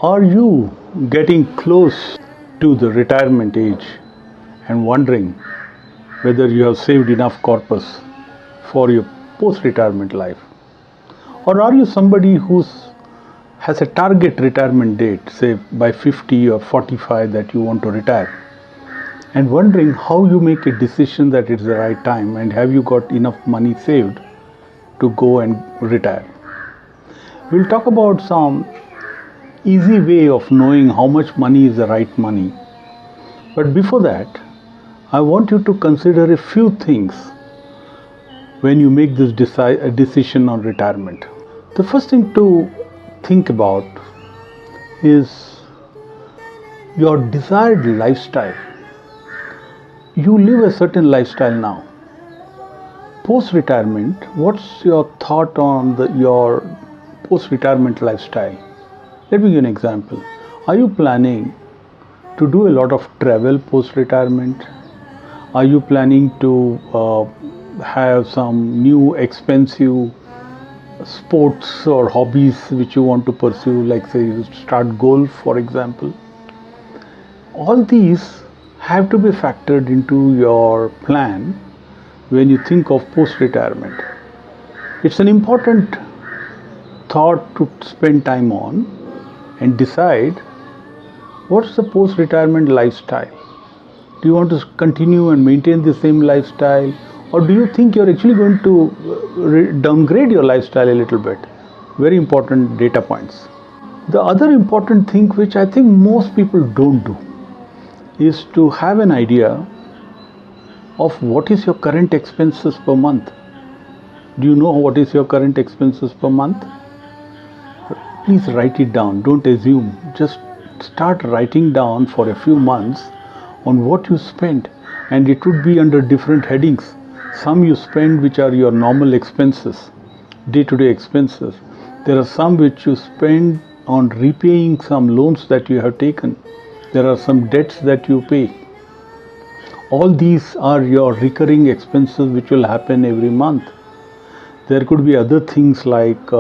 Are you getting close to the retirement age and wondering whether you have saved enough corpus for your post-retirement life? Or are you somebody who has a target retirement date, say by 50 or 45 that you want to retire, and wondering how you make a decision that it's the right time and have you got enough money saved to go and retire? We'll talk about some easy way of knowing how much money is the right money. But before that, I want you to consider a few things when you make this decision on retirement. The first thing to think about is your desired lifestyle. You live a certain lifestyle now. Post-retirement, what's your thought on your post-retirement lifestyle? Let me give you an example. Are you planning to do a lot of travel post-retirement? Are you planning to have some new expensive sports or hobbies which you want to pursue, like say you start golf, for example? All these have to be factored into your plan when you think of post-retirement. It's an important thought to spend time on and decide what's the post-retirement lifestyle. Do you want to continue and maintain the same lifestyle, or do you think you're actually going to downgrade your lifestyle a little bit? Very important data points. The other important thing which I think most people don't do is to have an idea of what is your current expenses per month. Do you know what is your current expenses per month? Please write it down. Don't assume. Just start writing down for a few months on what you spend, and it would be under different headings. Some you spend which are your normal expenses, day-to-day expenses. There are some which you spend on repaying some loans that you have taken. There are some debts that you pay. All these are your recurring expenses which will happen every month. There could be other things like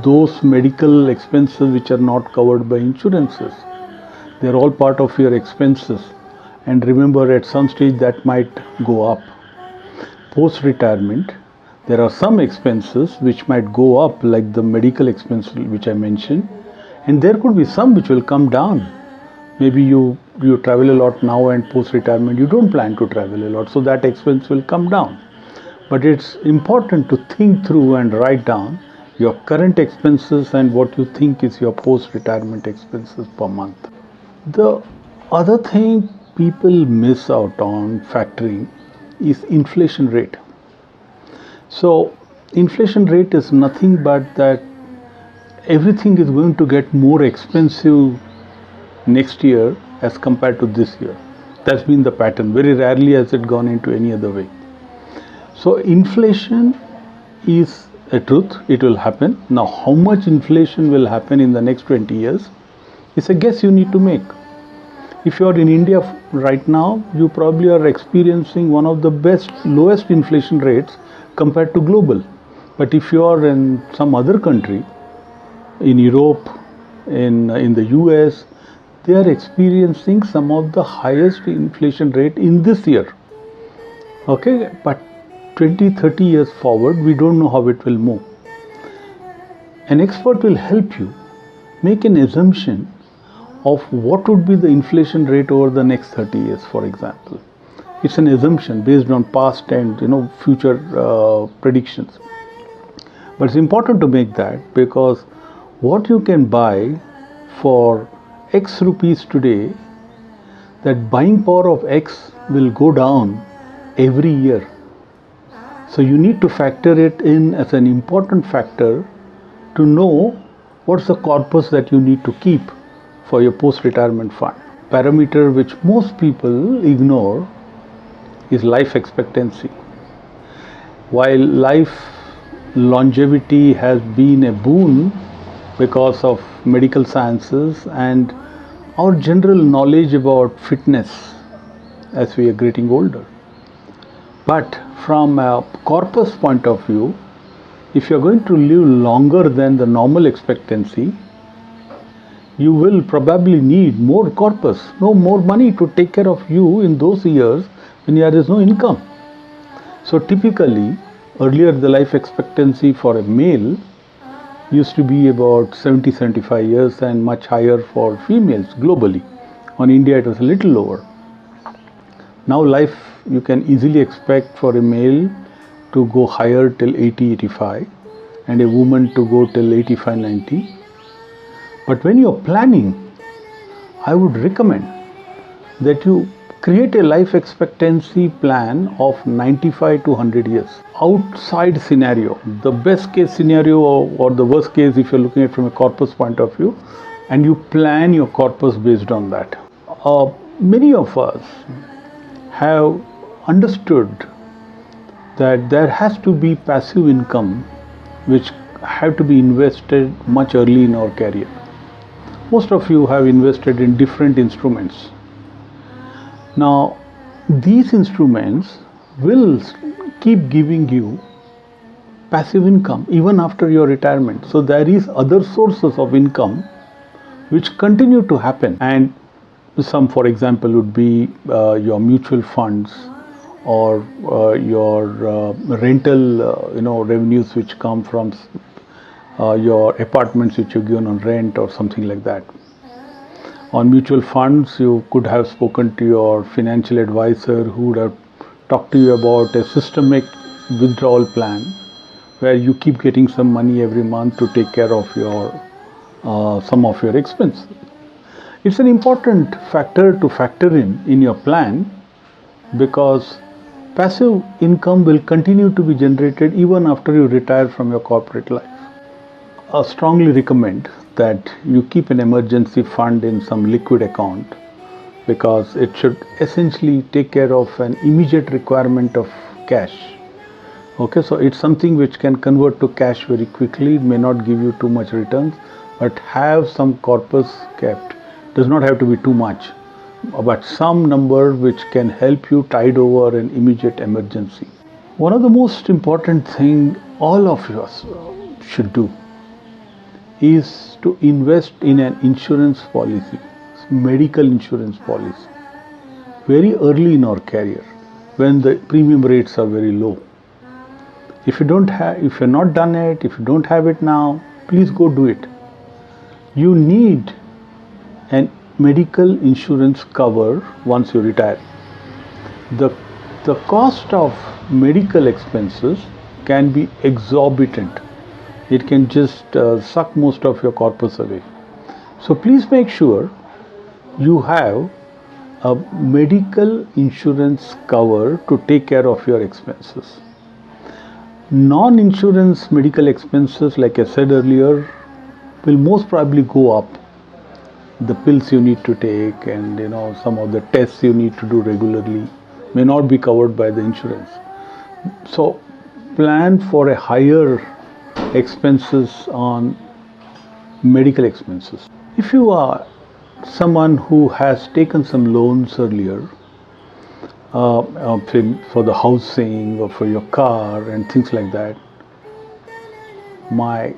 those medical expenses which are not covered by insurances. They're all part of your expenses, and remember, at some stage that might go up. Post-retirement, there are some expenses which might go up, like the medical expense which I mentioned, and there could be some which will come down. Maybe you travel a lot now, and post-retirement you don't plan to travel a lot, so that expense will come down. But it's important to think through and write down your current expenses and what you think is your post-retirement expenses per month. The other thing people miss out on factoring is inflation rate. So inflation rate is nothing but that everything is going to get more expensive next year as compared to this year. That's been the pattern. Very rarely has it gone into any other way. So inflation is a truth. It will happen. Now, how much inflation will happen in the next 20 years is a guess you need to make. If you are in India right now, you probably are experiencing one of the lowest inflation rates compared to global. But if you are in some other country, in Europe, in the US, they are experiencing some of the highest inflation rate in this year. Okay, but 20-30 years forward, we don't know how it will move. An expert will help you make an assumption of what would be the inflation rate over the next 30 years, for example. It's an assumption based on past and future predictions. But it's important to make that, because what you can buy for X rupees today, that buying power of X will go down every year. So you need to factor it in as an important factor to know what's the corpus that you need to keep for your post-retirement fund. Parameter which most people ignore is life expectancy. While life longevity has been a boon because of medical sciences and our general knowledge about fitness as we are getting older, but from a corpus point of view, if you are going to live longer than the normal expectancy, you will probably need more corpus, no more money to take care of you in those years when there is no income. So typically, earlier the life expectancy for a male used to be about 70-75 years and much higher for females globally. On India it was a little lower. Now life you can easily expect for a male to go higher till 80-85 and a woman to go till 85-90. But when you are planning, I would recommend that you create a life expectancy plan of 95 to 100 years. Outside scenario, the best case scenario or the worst case if you're looking at it from a corpus point of view, and you plan your corpus based on that. Many of us have understood that there has to be passive income which have to be invested much early in our career. Most of you have invested in different instruments. Now, these instruments will keep giving you passive income even after your retirement. So there is other sources of income which continue to happen, and some, for example, would be your mutual funds or your rental revenues which come from your apartments which you're given on rent or something like that. On mutual funds, you could have spoken to your financial advisor who would have talked to you about a systemic withdrawal plan where you keep getting some money every month to take care of your some of your expenses. It's an important factor to factor in your plan, because passive income will continue to be generated even after you retire from your corporate life. I strongly recommend that you keep an emergency fund in some liquid account, because it should essentially take care of an immediate requirement of cash. Okay, so it's something which can convert to cash very quickly. It may not give you too much returns, but have some corpus kept. Does not have to be too much, but some number which can help you tide over an immediate emergency. One of the most important thing all of us should do is to invest in an insurance policy, medical insurance policy, very early in our career when the premium rates are very low. If you're not done it, if you don't have it now, please go do it. You need an medical insurance cover once you retire. The cost of medical expenses can be exorbitant. It can just suck most of your corpus away. So please make sure you have a medical insurance cover to take care of your expenses. Non-insurance medical expenses, like I said earlier, will most probably go up. The pills you need to take and some of the tests you need to do regularly may not be covered by the insurance. So plan for a higher expenses on medical expenses. If you are someone who has taken some loans earlier for the housing or for your car and things like that, my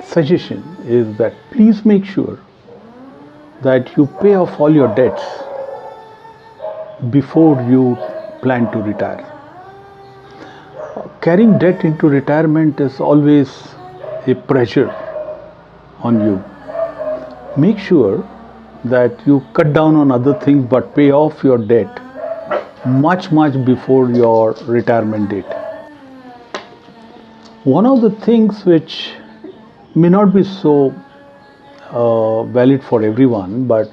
suggestion is that please make sure that you pay off all your debts before you plan to retire. Carrying debt into retirement is always a pressure on you. Make sure that you cut down on other things but pay off your debt much before your retirement date. One of the things which may not be so valid for everyone, but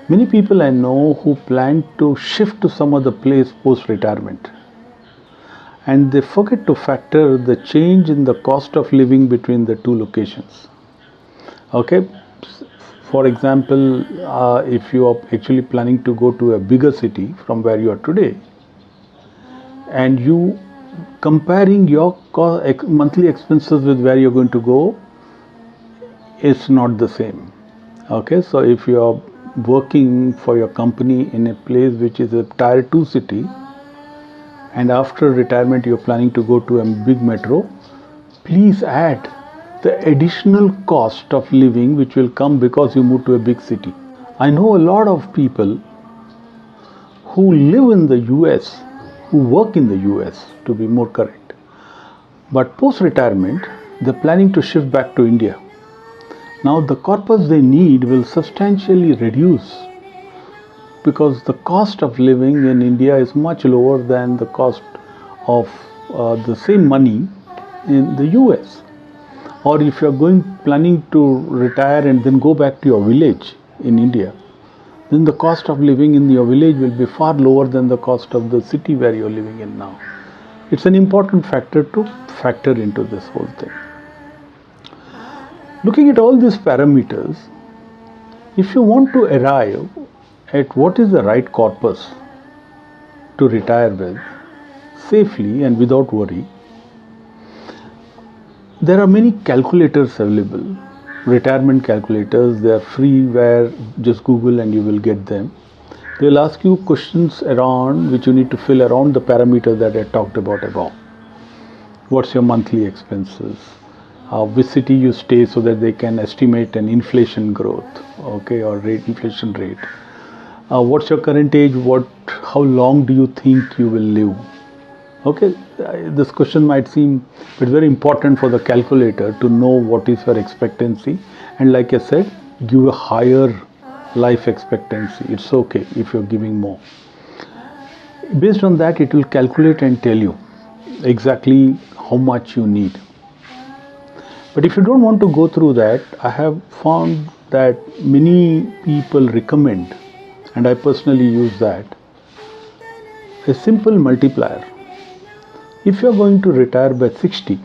many people I know who plan to shift to some other place post-retirement, and they forget to factor the change in the cost of living between the two locations. Okay, for example, if you are actually planning to go to a bigger city from where you are today, and you comparing your monthly expenses with where you're going to go, it's not the same. Okay, so if you are working for your company in a place which is a tier 2 city, and after retirement you're planning to go to a big metro, please add the additional cost of living which will come because you move to a big city. I know a lot of people who live in the US, who work in the US to be more correct, but post-retirement they're planning to shift back to India. Now the corpus they need will substantially reduce because the cost of living in India is much lower than the cost of the same money in the US. Or if you're planning to retire and then go back to your village in India, then the cost of living in your village will be far lower than the cost of the city where you're living in now. It's an important factor to factor into this whole thing. Looking at all these parameters, if you want to arrive at what is the right corpus to retire with safely and without worry, there are many calculators available, retirement calculators. They are free, where just Google and you will get them. They will ask you questions around which you need to fill around the parameter that I talked about above. What's your monthly expenses? Which city you stay, so that they can estimate an inflation growth, okay, or inflation rate. What's your current age? How long do you think you will live? Okay, this question might seem, but very important for the calculator to know what is your expectancy, and like I said, give a higher life expectancy. It's okay if you're giving more. Based on that, it will calculate and tell you exactly how much you need. But if you don't want to go through that, I have found that many people recommend, and I personally use that, a simple multiplier. If you are going to retire by 60,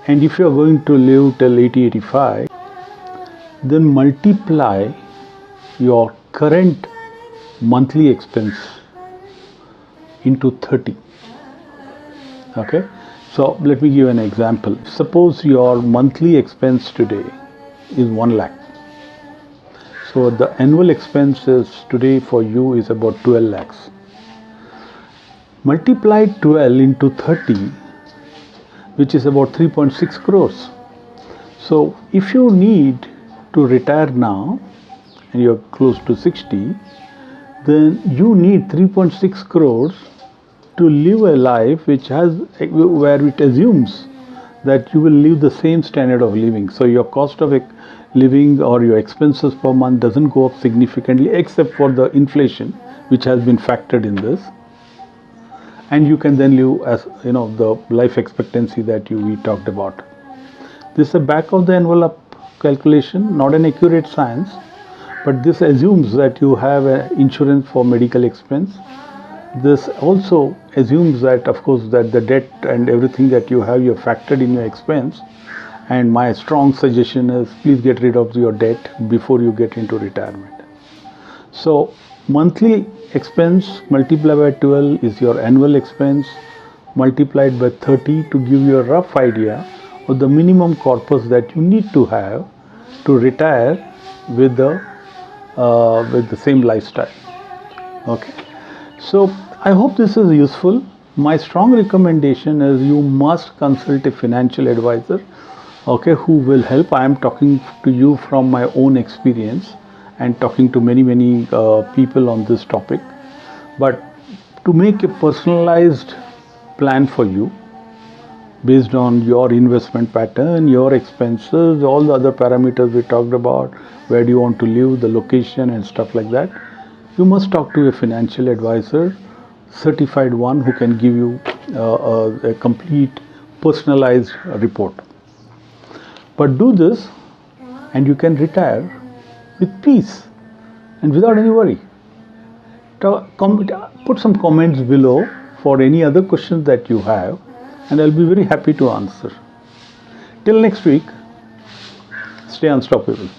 and if you are going to live till 80-85, then multiply your current monthly expense into 30. Okay, so let me give an example. Suppose your monthly expense today is 1 lakh. So the annual expenses today for you is about 12 lakhs. Multiply 12 into 30, which is about 3.6 crores. So if you need to retire now and you're close to 60, then you need 3.6 crores to live a life where it assumes that you will live the same standard of living. So your cost of living or your expenses per month doesn't go up significantly, except for the inflation which has been factored in this. And you can then live as the life expectancy that we talked about. This is a back of the envelope calculation, not an accurate science, but this assumes that you have insurance for medical expense. This also assumes that, of course, that the debt and everything that you have, you have factored in your expense. And my strong suggestion is, please get rid of your debt before you get into retirement. So monthly expense multiplied by 12 is your annual expense, multiplied by 30 to give you a rough idea of the minimum corpus that you need to have to retire with the same lifestyle. Okay, so I hope this is useful. My strong recommendation is you must consult a financial advisor, okay, who will help. I am talking to you from my own experience and talking to many people on this topic. But to make a personalized plan for you based on your investment pattern, your expenses, all the other parameters we talked about, where do you want to live, the location and stuff like that, you must talk to a financial advisor, certified one, who can give you a complete personalized report. But do this and you can retire with peace and without any worry. Put some comments below for any other questions that you have, and I'll be very happy to answer. Till next week, stay unstoppable.